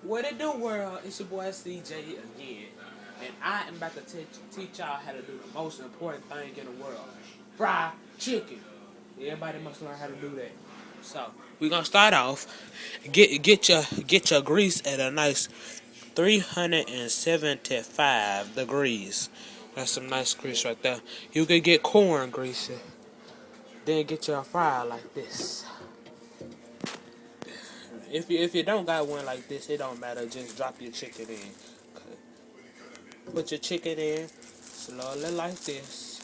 What it do, world? It's your boy CJ again, and I am about to teach y'all how to do the most important thing in the world: fry chicken. Everybody must learn how to do that. So we're gonna start off. Get your grease at a nice 375 degrees. That's some nice grease right there. You can get corn grease. Then get your fryer like this. If you don't got one like this, it don't matter. Just drop your chicken in. Put your chicken in slowly like this.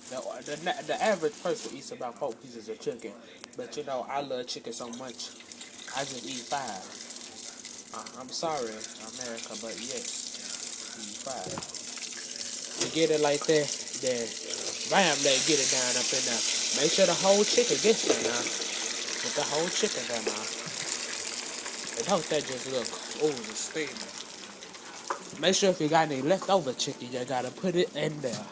The average person eats about 4 pieces of chicken, but you know I love chicken so much, I just eat 5. I'm sorry, America, but yes, eat 5. You get it like that, then bam, they get it down up in there. Make sure the whole chicken gets there now. Get the whole chicken there now. And don't that just look steaming. Make sure if you got any leftover chicken, you gotta put it in there.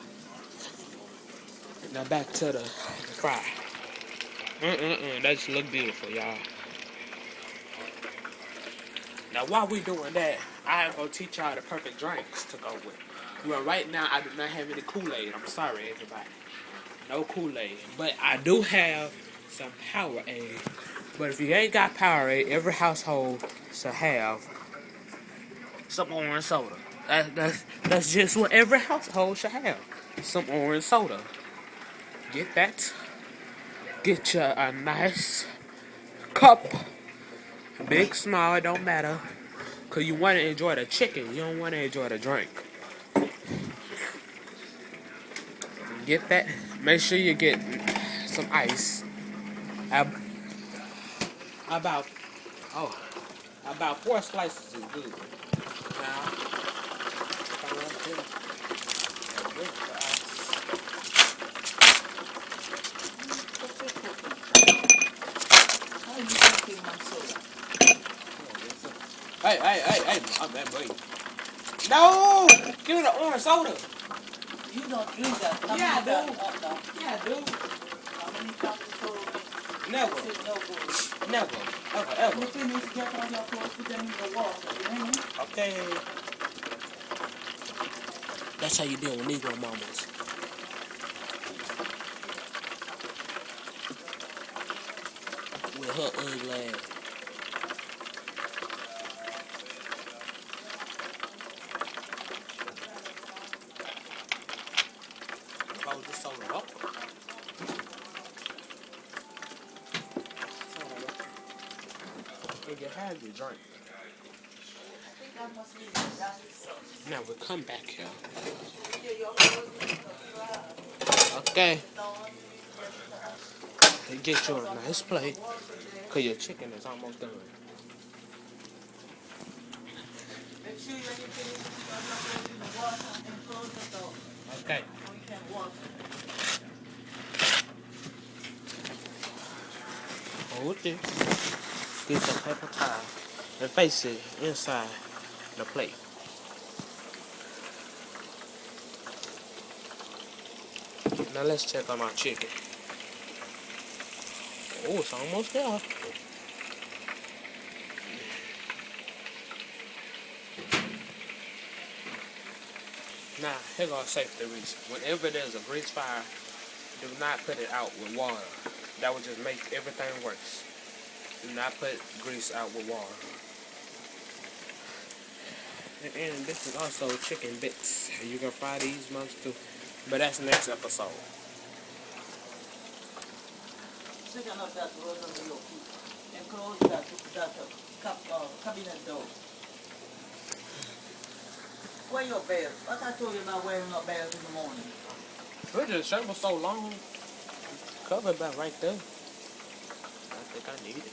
Now back to the fry. That just look beautiful, y'all. Now while we doing that, I am gonna teach y'all the perfect drinks to go with. Well, right now I do not have any Kool-Aid. I'm sorry, everybody. No Kool-Aid, but I do have some Powerade. But if you ain't got Powerade, every household should have some orange soda. That's just what every household should have. Some orange soda. Get that. Get you a nice cup. Big, small, it don't matter. Because you want to enjoy the chicken. You don't want to enjoy the drink. Get that. Make sure you get some ice. About, oh, about 4 slices is good. Now, hey, I'm that boy. No! Give me the orange soda. You don't drink that. Yeah, I do. Yeah, I do. How many cups of soda? Never. This is no good. Never. Ever. You finish, get all your clothes, put them in the water. You hear me? Okay. That's how you deal with Negro mamas. With her ugly ass. Close this soda up. And you have your drink. Now we come back here. Okay. And get you a nice plate. Cause your chicken is almost done. Make sure you finish in the water and close the door. Okay. So you can wash it. Hold this. Get some paper towel and face it inside the plate. Now let's check on our chicken. Oh, it's almost there. Now, here goes safety reason. Whenever there's a grease fire, do not put it out with water. That would just make everything worse. Do not put grease out with water. And this is also chicken bits. You can fry these mugs too. But that's next episode. Second of that was on the low heat. And close that cabinet door. Wear your belt. What I told you about wearing your belt in the morning? This shirt was so long. Covered about right there. I think I need it.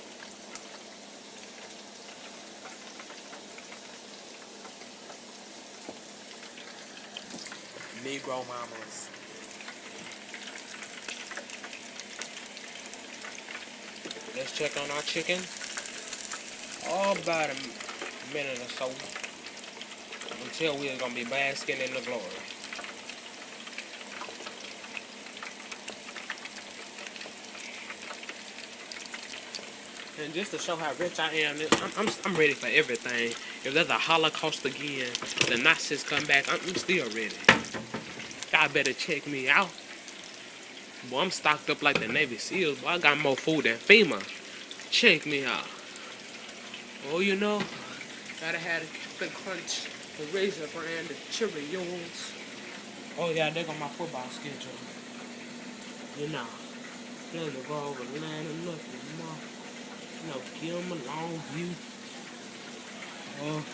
Negro mamas. Let's check on our chicken. Oh, about a minute or so. Until we're gonna be basking in the glory. And just to show how rich I am, I'm ready for everything. If there's a Holocaust again, the Nazis come back, I'm still ready. Y'all better check me out. Boy, I'm stocked up like the Navy SEALs. Boy, I got more food than FEMA. Check me out. Oh, you know, gotta have the Crunch, the Razor brand, the Cheerios. Oh yeah, they got my football schedule. You know, there's a go over line and nothing more. You know, Gilman, Longview. Oh,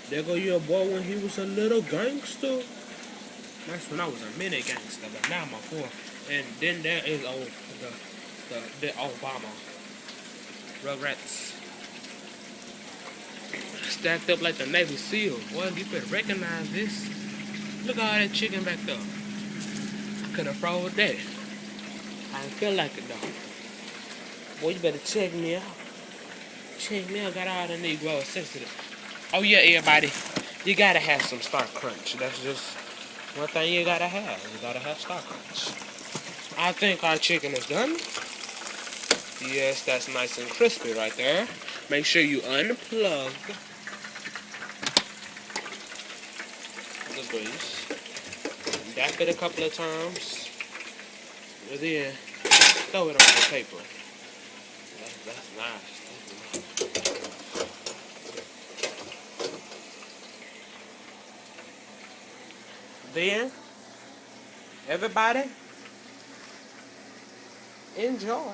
there go your boy when he was a little gangster. That's when I was a mini gangster, but now I'm a four. And then there is the Obama. Rugrats. Stacked up like the Navy SEAL. Boy, you better recognize this. Look at all that chicken back there. I could have froze that. I didn't feel like it though. Boy, you better check me out. Check me out. Got all the Negro sensitive. Oh yeah, everybody. You gotta have some Star Crunch. That's just one thing you gotta have. You gotta have Star Crunch. I think our chicken is done. Yes, that's nice and crispy right there. Make sure you unplug the grease. Dap it a couple of times. And then throw it on the paper. That's nice. Then, everybody, enjoy.